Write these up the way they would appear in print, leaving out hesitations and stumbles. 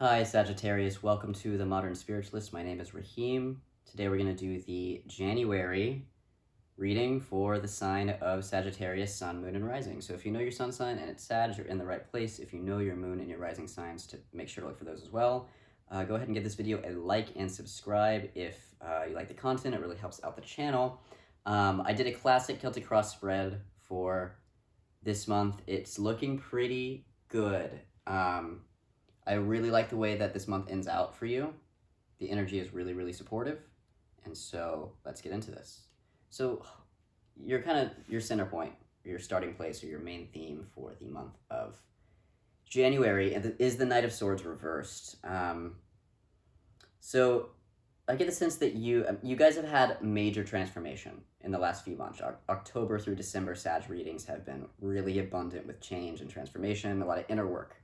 Hi Sagittarius, welcome to the Modern Spiritualist. My name is Raheem. Today we're going to do the January reading for the sign of Sagittarius, Sun, Moon, and Rising. So if you know your sun sign and it's Sag, you're in the right place. If you know your moon and your rising signs, to make sure to look for those as well. Go ahead and give this video a like and subscribe if you like the content. It really helps out the channel. I did a classic Celtic cross spread for this month. It's looking pretty good. I really like the way that this month ends out for you. The energy is really, really supportive. And so let's get into this. So you're kind of your center point, your starting place, or your main theme for the month of January is the Knight of Swords reversed. So I get the sense that you guys have had major transformation in the last few months. October through December Sag readings have been really abundant with change and transformation, a lot of inner work.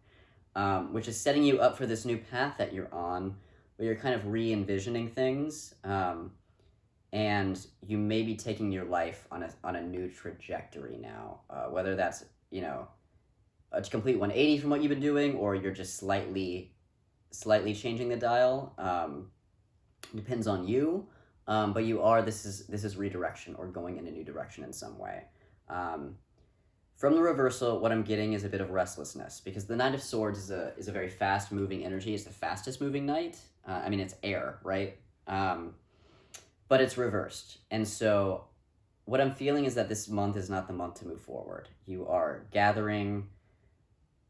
Which is setting you up for this new path that you're on, where you're kind of re-envisioning things, and you may be taking your life on a new trajectory now, whether that's, a complete 180 from what you've been doing, or you're just slightly changing the dial. Depends on you, but this is redirection or going in a new direction in some way. From the reversal, what I'm getting is a bit of restlessness, because the Knight of Swords is a very fast-moving energy. It's the fastest-moving knight. It's air, right? But it's reversed. And so what I'm feeling is that this month is not the month to move forward. You are gathering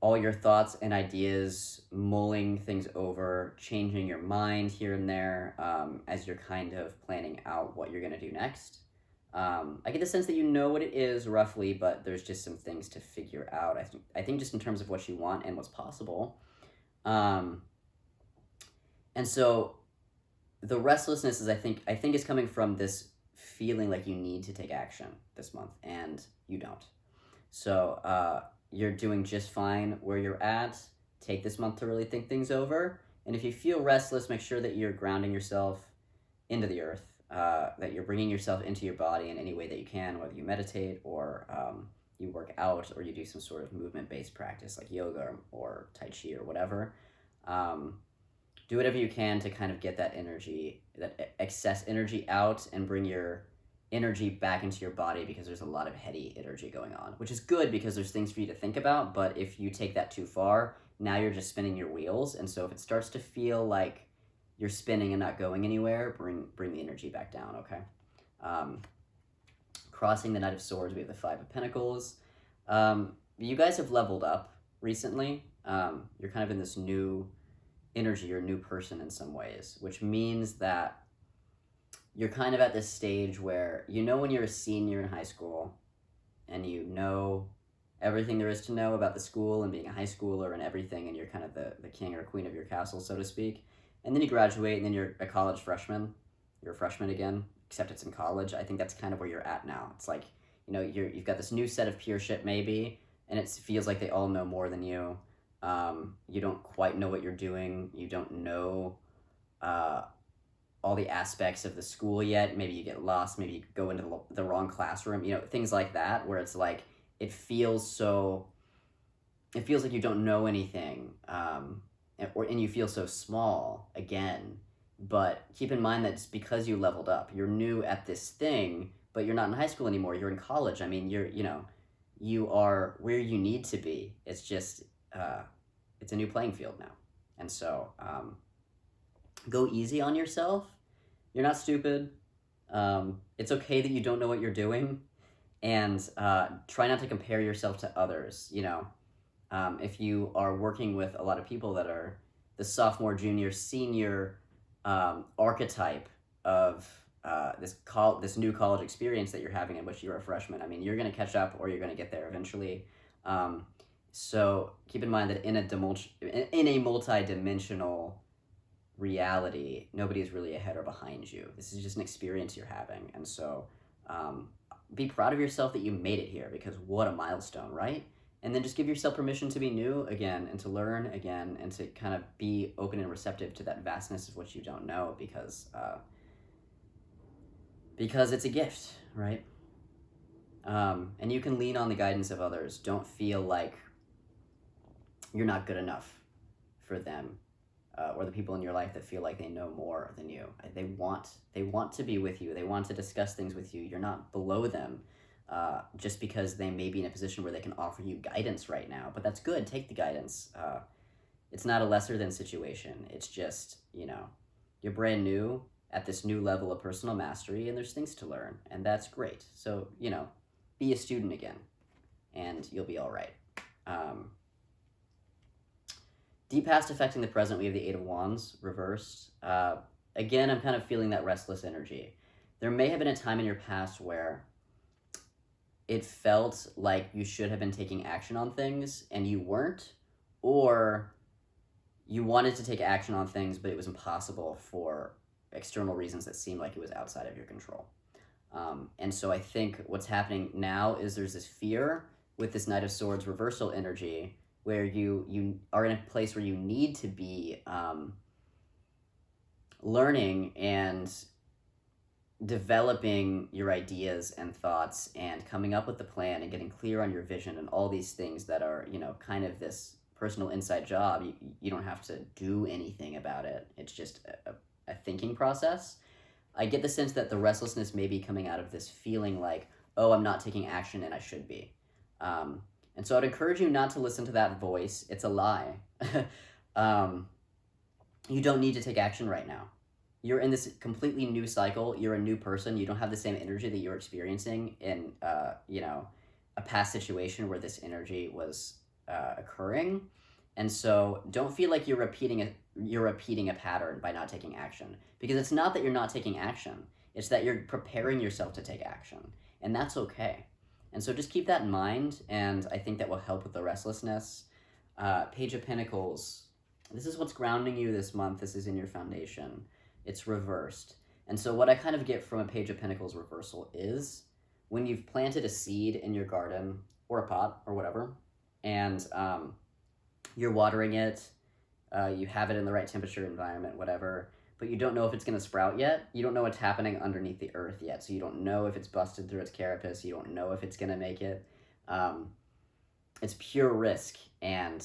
all your thoughts and ideas, mulling things over, changing your mind here and there, as you're kind of planning out what you're going to do next. I get the sense that you know what it is roughly, but there's just some things to figure out. I think just in terms of what you want and what's possible. And so the restlessness is, I think is coming from this feeling like you need to take action this month and you don't. So you're doing just fine where you're at. Take this month to really think things over. And if you feel restless, make sure that you're grounding yourself into the earth. That you're bringing yourself into your body in any way that you can, whether you meditate or you work out or you do some sort of movement-based practice like yoga or Tai Chi or whatever. Do whatever you can to kind of get that energy, that excess energy out, and bring your energy back into your body, because there's a lot of heady energy going on, which is good because there's things for you to think about. But if you take that too far, now you're just spinning your wheels. And so if it starts to feel like you're spinning and not going anywhere, bring the energy back down, okay? Crossing the Knight of Swords, we have the Five of Pentacles. You guys have leveled up recently. You're kind of in this new energy, you're a new person in some ways, which means that you're kind of at this stage where, when you're a senior in high school and you know everything there is to know about the school and being a high schooler and everything, and you're kind of the king or queen of your castle, so to speak. And then you graduate, and then you're a college freshman. You're a freshman again, except it's in college. I think that's kind of where you're at now. It's like, you've got this new set of peership maybe, and it feels like they all know more than you. You don't quite know what you're doing. You don't know all the aspects of the school yet. Maybe you get lost. Maybe you go into the wrong classroom. Things like that, where it's like it feels like you don't know anything. And you feel so small again. But keep in mind that it's because you leveled up. You're new at this thing, but you're not in high school anymore. You're in college. You are where you need to be. It's just, it's a new playing field now. And so go easy on yourself. You're not stupid. It's okay that you don't know what you're doing. And try not to compare yourself to others, If you are working with a lot of people that are the sophomore, junior, senior archetype of this new college experience that you're having in which you're a freshman, you're going to catch up, or you're going to get there eventually. So keep in mind that in a multi-dimensional reality, nobody is really ahead or behind you. This is just an experience you're having. And so be proud of yourself that you made it here, because what a milestone, right? And then just give yourself permission to be new again, and to learn again, and to kind of be open and receptive to that vastness of what you don't know, because it's a gift, right? And you can lean on the guidance of others. Don't feel like you're not good enough for them. or the people in your life that feel like they know more than you. They want to be with you. They want to discuss things with you. You're not below them just because they may be in a position where they can offer you guidance right now. But that's good. Take the guidance. It's not a lesser than situation. It's just, you're brand new at this new level of personal mastery, and there's things to learn, and that's great. So, be a student again, and you'll be all right. Deep past affecting the present, we have the Eight of Wands reversed. Again, I'm kind of feeling that restless energy. There may have been a time in your past where it felt like you should have been taking action on things and you weren't, or you wanted to take action on things, but it was impossible for external reasons that seemed like it was outside of your control. And so I think what's happening now is there's this fear with this Knight of Swords reversal energy where you are in a place where you need to be learning and developing your ideas and thoughts and coming up with the plan and getting clear on your vision and all these things that are, kind of this personal inside job. You don't have to do anything about it. It's just a thinking process. I get the sense that the restlessness may be coming out of this feeling like, oh, I'm not taking action and I should be. And so I'd encourage you not to listen to that voice. It's a lie. You don't need to take action right now. You're in this completely new cycle. You're a new person. You don't have the same energy that you're experiencing in, a past situation where this energy was occurring. And so don't feel like you're repeating a pattern by not taking action, because it's not that you're not taking action. It's that you're preparing yourself to take action, and that's okay. And so just keep that in mind, and I think that will help with the restlessness. Page of Pentacles. This is what's grounding you this month. This is in your foundation. It's reversed. And so what I kind of get from a Page of Pentacles reversal is when you've planted a seed in your garden or a pot or whatever, and you're watering it, you have it in the right temperature, environment, whatever, but you don't know if it's going to sprout yet. You don't know what's happening underneath the earth yet. So you don't know if it's busted through its carapace. You don't know if it's going to make it. It's pure risk and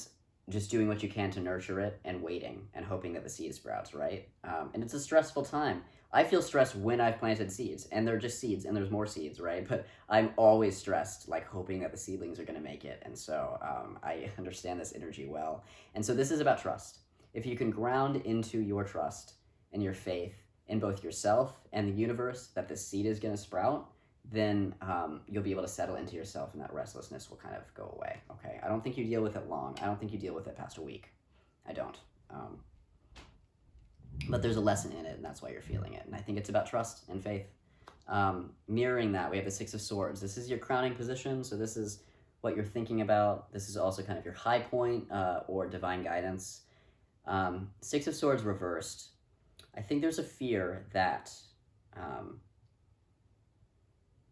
just doing what you can to nurture it and waiting and hoping that the seed sprouts, right? And it's a stressful time. I feel stressed when I've planted seeds, and they're just seeds, and there's more seeds, right? But I'm always stressed, like hoping that the seedlings are going to make it. And so I understand this energy well. And so this is about trust. If you can ground into your trust and your faith in both yourself and the universe that the seed is going to sprout, then you'll be able to settle into yourself, and that restlessness will kind of go away, okay? I don't think you deal with it long. I don't think you deal with it past a week. I don't. But there's a lesson in it, and that's why you're feeling it. And I think it's about trust and faith. Mirroring that, we have the Six of Swords. This is your crowning position, so this is what you're thinking about. This is also kind of your high point or divine guidance. Six of Swords reversed. I think there's a fear that,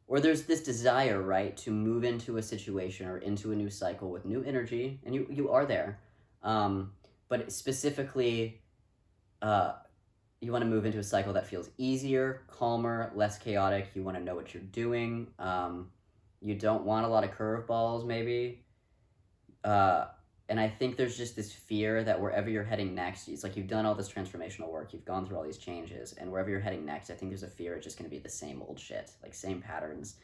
or there's this desire, right, to move into a situation or into a new cycle with new energy, and you are there. But specifically, you want to move into a cycle that feels easier, calmer, less chaotic. You want to know what you're doing. You don't want a lot of curveballs, maybe. And I think there's just this fear that wherever you're heading next, it's like you've done all this transformational work, you've gone through all these changes, and wherever you're heading next, I think there's a fear it's just going to be the same old shit, like same patterns,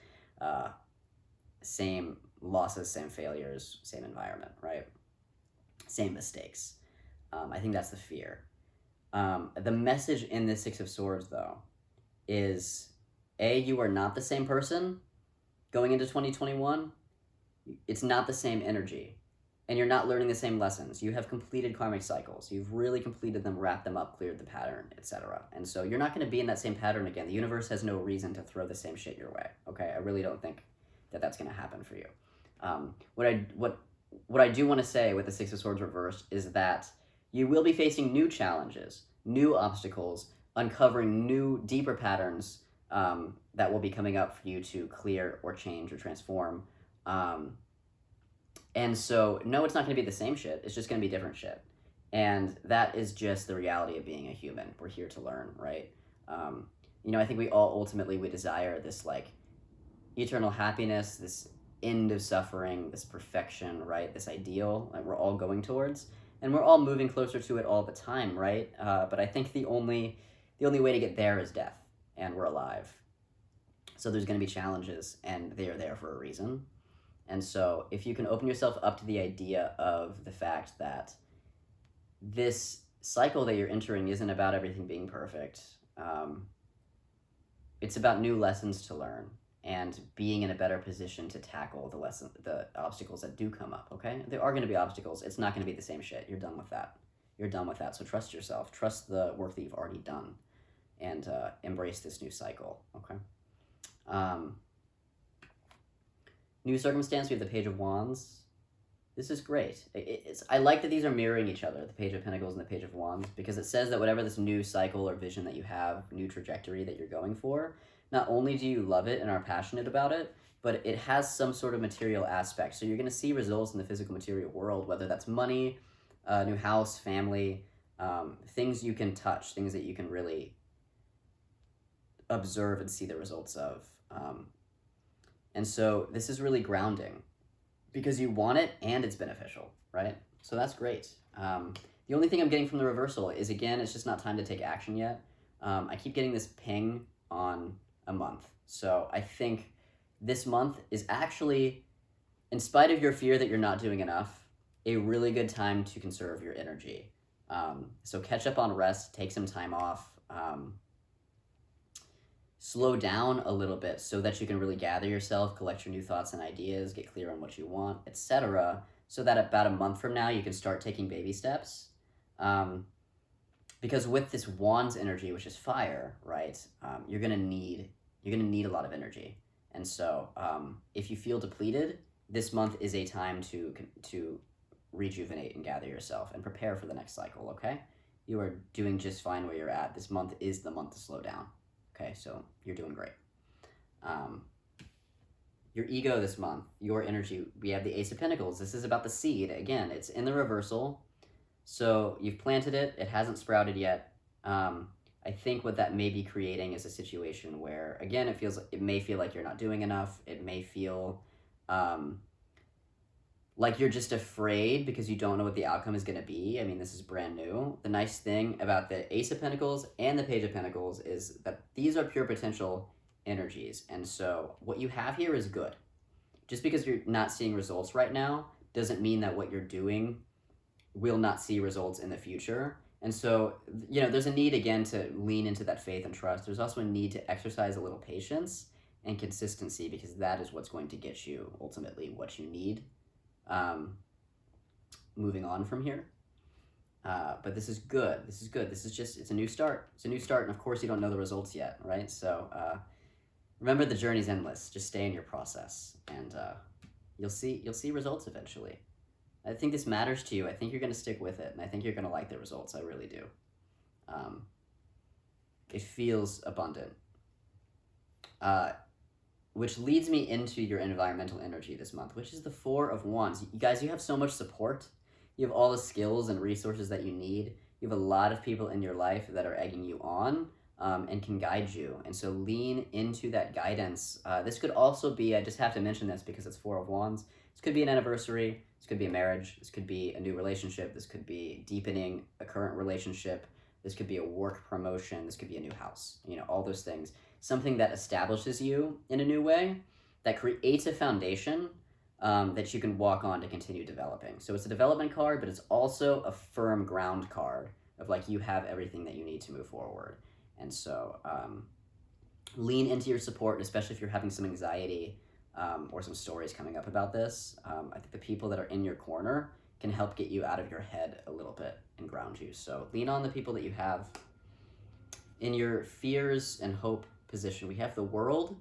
same losses, same failures, same environment, right? Same mistakes. I think that's the fear. The message in this Six of Swords, though, is you are not the same person going into 2021. It's not the same energy. And you're not learning the same lessons. You have completed karmic cycles. You've really completed them, wrapped them up, cleared the pattern, etc. And so you're not going to be in that same pattern again. The universe has no reason to throw the same shit your way. Okay, I really don't think that that's going to happen for you. What I do want to say with the Six of Swords reversed is that you will be facing new challenges, new obstacles, uncovering new, deeper patterns that will be coming up for you to clear or change or transform. And so, no, it's not going to be the same shit. It's just going to be different shit. And that is just the reality of being a human. We're here to learn, right? I think we all ultimately, we desire this, like, eternal happiness, this end of suffering, this perfection, right? This ideal that we're all going towards. And we're all moving closer to it all the time, right? But I think the only way to get there is death, and we're alive. So there's going to be challenges, and they are there for a reason. And so if you can open yourself up to the idea of the fact that this cycle that you're entering isn't about everything being perfect. It's about new lessons to learn and being in a better position to tackle the obstacles that do come up, okay? There are going to be obstacles. It's not going to be the same shit. You're done with that. You're done with that. So trust yourself. Trust the work that you've already done, and embrace this new cycle, okay? New circumstance, we have the Page of Wands. This is great. I like that these are mirroring each other, the Page of Pentacles and the Page of Wands, because it says that whatever this new cycle or vision that you have, new trajectory that you're going for, not only do you love it and are passionate about it, but it has some sort of material aspect. So you're going to see results in the physical material world, whether that's money, new house, family, things you can touch, things that you can really observe and see the results of. And so this is really grounding, because you want it and it's beneficial, right? So that's great. The only thing I'm getting from the reversal is, again, it's just not time to take action yet. I keep getting this ping on a month. So I think this month is actually, in spite of your fear that you're not doing enough, a really good time to conserve your energy. So catch up on rest, take some time off, slow down a little bit so that you can really gather yourself, collect your new thoughts and ideas, get clear on what you want, etc., so that about a month from now you can start taking baby steps. Because with this Wands energy, which is fire, right, you're gonna need a lot of energy. And so if you feel depleted, this month is a time to rejuvenate and gather yourself and prepare for the next cycle, okay? You are doing just fine where you're at. This month is the month to slow down. Okay, so you're doing great. Your ego this month, your energy, we have the Ace of Pentacles. This is about the seed. Again, it's in the reversal. So you've planted it. It hasn't sprouted yet. I think what that may be creating is a situation where, again, it may feel like you're not doing enough. It may feel like you're just afraid because you don't know what the outcome is going to be. I mean, this is brand new. The nice thing about the Ace of Pentacles and the Page of Pentacles is that these are pure potential energies. And so what you have here is good. Just because you're not seeing results right now doesn't mean that what you're doing will not see results in the future. And so, there's a need, again, to lean into that faith and trust. There's also a need to exercise a little patience and consistency, because that is what's going to get you ultimately what you need. Moving on from here. But this is good. This is good. It's a new start. It's a new start. And of course you don't know the results yet, right? So, remember, the journey's endless. Just stay in your process, and you'll see results eventually. I think this matters to you. I think you're going to stick with it, and I think you're going to like the results. I really do. It feels abundant. Which leads me into your environmental energy this month, which is the Four of Wands. You guys, you have so much support. You have all the skills and resources that you need. You have a lot of people in your life that are egging you on and can guide you. And so lean into that guidance. This could also be, I just have to mention this because it's Four of Wands. This could be an anniversary. This could be a marriage. This could be a new relationship. This could be deepening a current relationship. This could be a work promotion. This could be a new house. All those things. Something that establishes you in a new way, that creates a foundation that you can walk on to continue developing. So it's a development card, but it's also a firm ground card of like, you have everything that you need to move forward. And so lean into your support, especially if you're having some anxiety or some stories coming up about this. I think the people that are in your corner can help get you out of your head a little bit and ground you. So lean on the people that you have. In your fears and hope position, we have the World.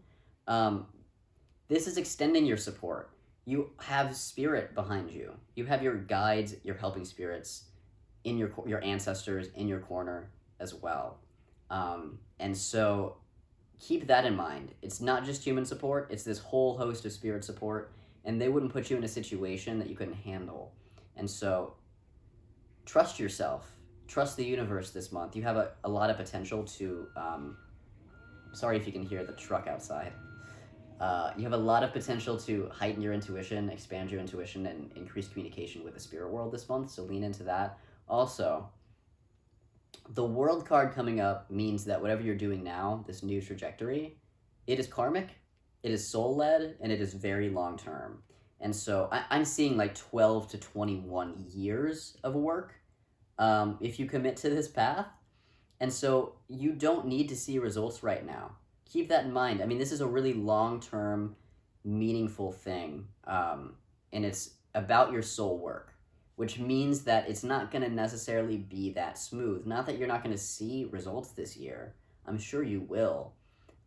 This is extending your support. You have spirit behind you. You have your guides, your helping spirits, in your ancestors in your corner as well. And so keep that in mind. It's not just human support, it's this whole host of spirit support, and they wouldn't put you in a situation that you couldn't handle. And so trust yourself. Trust the universe this month. You have a lot of potential to, sorry if you can hear the truck outside. You have a lot of potential to heighten your intuition, expand your intuition, and increase communication with the spirit world this month, so lean into that. Also, the World card coming up means that whatever you're doing now, this new trajectory, it is karmic, it is soul-led, and it is very long-term. And so I'm seeing like 12 to 21 years of work if you commit to this path. And so you don't need to see results right now. Keep that in mind. I mean, this is a really long-term, meaningful thing, and it's about your soul work, which means that it's not going to necessarily be that smooth. Not that you're not going to see results this year. I'm sure you will.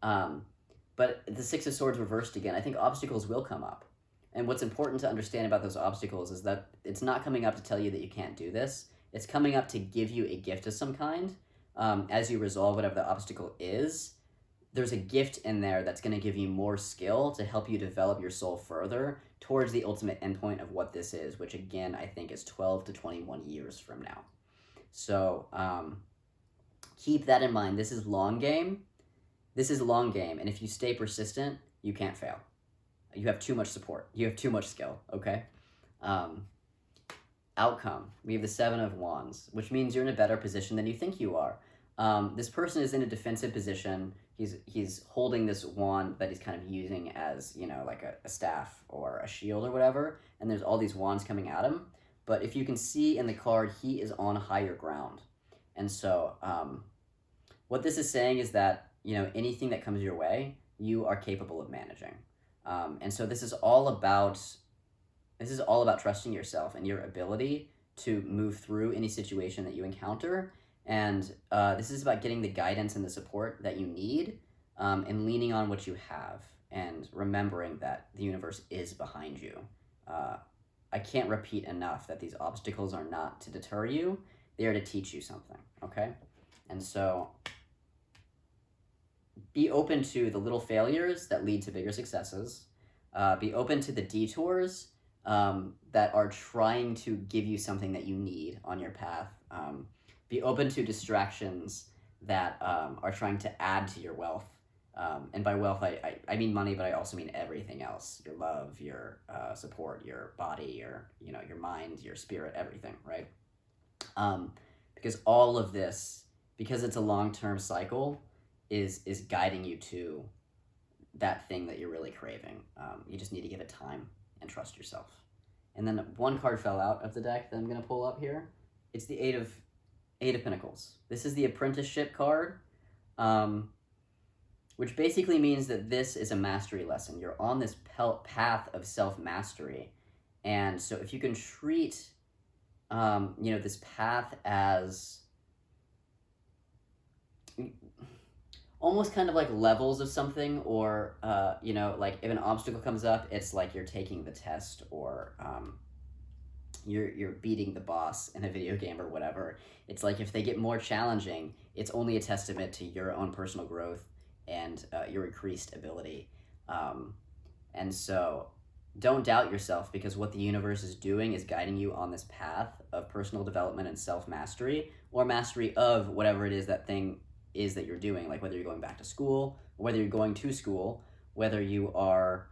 But the Six of Swords reversed again. I think obstacles will come up. And what's important to understand about those obstacles is that it's not coming up to tell you that you can't do this. It's coming up to give you a gift of some kind. As you resolve whatever the obstacle is, there's a gift in there that's going to give you more skill to help you develop your soul further towards the ultimate endpoint of what this is, which again, I think is 12 to 21 years from now. So keep that in mind. This is long game. This is long game. And if you stay persistent, you can't fail. You have too much support. You have too much skill, okay? Outcome. We have the Seven of Wands, which means you're in a better position than you think you are. This person is in a defensive position. He's holding this wand that he's kind of using as, you know, like a staff or a shield or whatever, and there's all these wands coming at him. But if you can see in the card, he is on higher ground. And so what this is saying is that, you know, anything that comes your way, you are capable of managing. And so this is all about trusting yourself and your ability to move through any situation that you encounter. And this is about getting the guidance and the support that you need, and leaning on what you have and remembering that the universe is behind you. I can't repeat enough that these obstacles are not to deter you. They are to teach you something, okay? And so be open to the little failures that lead to bigger successes. Be open to the detours that are trying to give you something that you need on your path. Be open to distractions that are trying to add to your wealth. And by wealth, I mean money, but I also mean everything else. Your love, your support, your body, your mind, your spirit, everything, right? Because all of this, because it's a long-term cycle, is guiding you to that thing that you're really craving. You just need to give it time and trust yourself. And then one card fell out of the deck that I'm going to pull up here. It's the Eight of Pentacles. This is the apprenticeship card, which basically means that this is a mastery lesson. You're on this path of self-mastery. And so if you can treat, this path as almost kind of like levels of something, or, like if an obstacle comes up, it's like you're taking the test, or you're beating the boss in a video game or whatever. It's like if they get more challenging, it's only a testament to your own personal growth and your increased ability. And so don't doubt yourself, because what the universe is doing is guiding you on this path of personal development and self-mastery, or mastery of whatever it is that thing is that you're doing, like whether you're going back to school, or whether you're going to school, whether you are,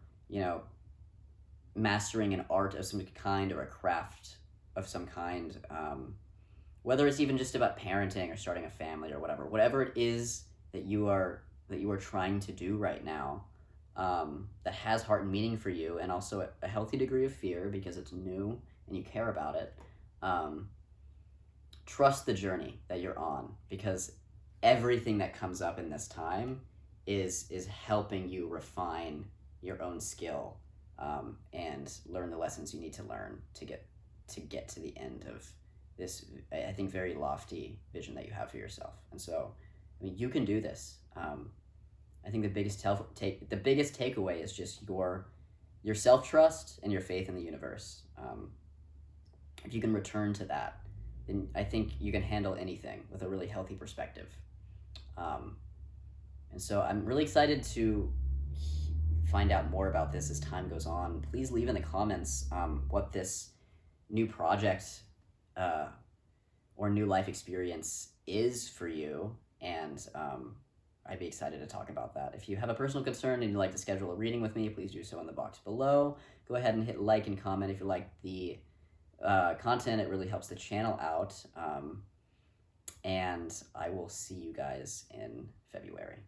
mastering an art of some kind or a craft of some kind, whether it's even just about parenting or starting a family or whatever it is that you are trying to do right now, that has heart and meaning for you, and also a healthy degree of fear because it's new and you care about it. Trust the journey that you're on, because everything that comes up in this time is helping you refine your own skill, and learn the lessons you need to learn to get to the end of this, I think, very lofty vision that you have for yourself. And so, I mean, you can do this. I think the biggest takeaway is just your self-trust and your faith in the universe. If you can return to that, then I think you can handle anything with a really healthy perspective. And so I'm really excited to find out more about this as time goes on. Please leave in the comments what this new project or new life experience is for you, and I'd be excited to talk about that. If you have a personal concern and you'd like to schedule a reading with me, please do so in the box below. Go ahead and hit like and comment if you like the content. It really helps the channel out. And I will see you guys in February.